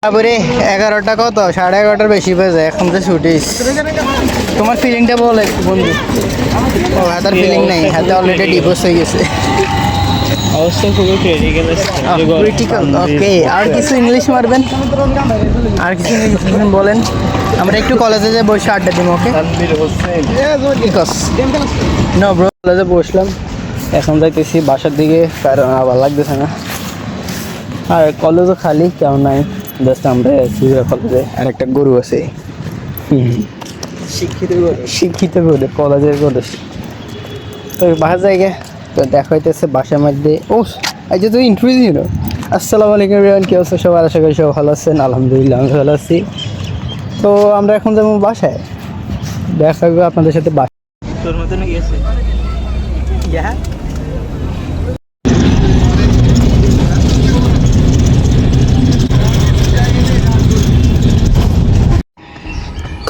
তারপরে 11টা কত 11:30 বেশি বাজে, এখন তো ছুটিস। তোমার ফিলিংটা বল একটু বন্ধু। ও হাতার ফিলিং নেই, হাতে অলরেডি ডিভোর্স হয়ে গেছে। অবস্থা খুবই ক্রিটিক্যাল। ওকে, আর কিছু ইংলিশ মারবেন, আর কিছু ইংলিশ বলেন, আমরা একটু কলেজে যাই, বসে আড্ডা দিব। ওকে না ব্রো, কলেজে বসলাম, এখন যাইতেছি বাসার দিকে, কারণ আবার লাগতেছে না। আর কলেজও খালি, কেউ নাই, জাস্ট আমরা কলেজে। আর একটা গরু আছে, শিক্ষিত গরু, কলেজের গরু। তো বাসার জায়গা তো দেখা হইতেছে বাসার মধ্যে। ও এই যে তুই ইন্টারভিউ দিল। আসসালামু আলাইকুম এভরিওয়ান, কি অবস্থা সবার? আশা করি সব ভালো আছেন। আলহামদুলিল্লাহ আমি ভালো আছি। তো আমরা এখন যাবো বাসায়, দেখা হবে আপনাদের সাথে। তোর মতন গেছে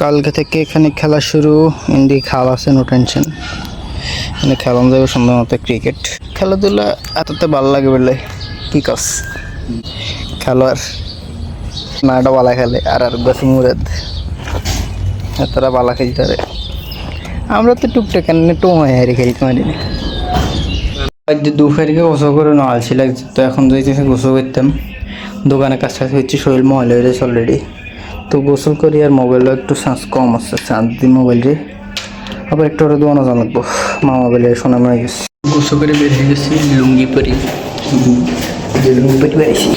কালকে থেকে এখানে খেলা শুরু। ইন্ডি খাল আছে, নো টেনশন। এখানে খেলানো যাবে সুন্দর মতো ক্রিকেট। খেলাধুলা এতটা ভালো লাগে বলে কি কাজ, খেলোয়াড় না এটা বালা খেলে, আর গাছ মুরাদ এতটা বালা খেলতে পারে। আমরা তো টুকটাক টো হারি খেলতে পারি না। দুপুরকে গোসল করে নলছি লাগছে, তো এখন যাইতেছে গোসল করতাম। দোকানের কাছাকাছি হচ্ছে, শরীর ময়লা হয়ে গেছে অলরেডি। তো গোসল করি, আর মোবাইলও একটু চার্জ কম আছে, চার্জ দিই মোবাইল রে। আবার একটু ওরা দোয়ানো জানাবো, মা মোবাইলে শোনা মনে গেছে। গোসল করে বের হয়ে গেছি, লুঙ্গি পরি, লুঙ্গি পরি বেরিয়েছি।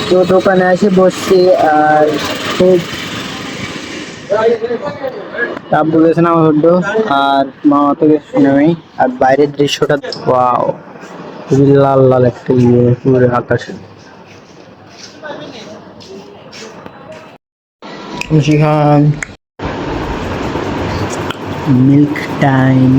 তো দোকানে এসে বসছি, আর খুব তাপ বলেছে না আমার, আর মামা থেকে শুনে নেই। আর বাইরের দৃশ্যটা ওয়াও, খুবই লাল লাল একটা ইয়ে পুরো আকাশে। Milk time.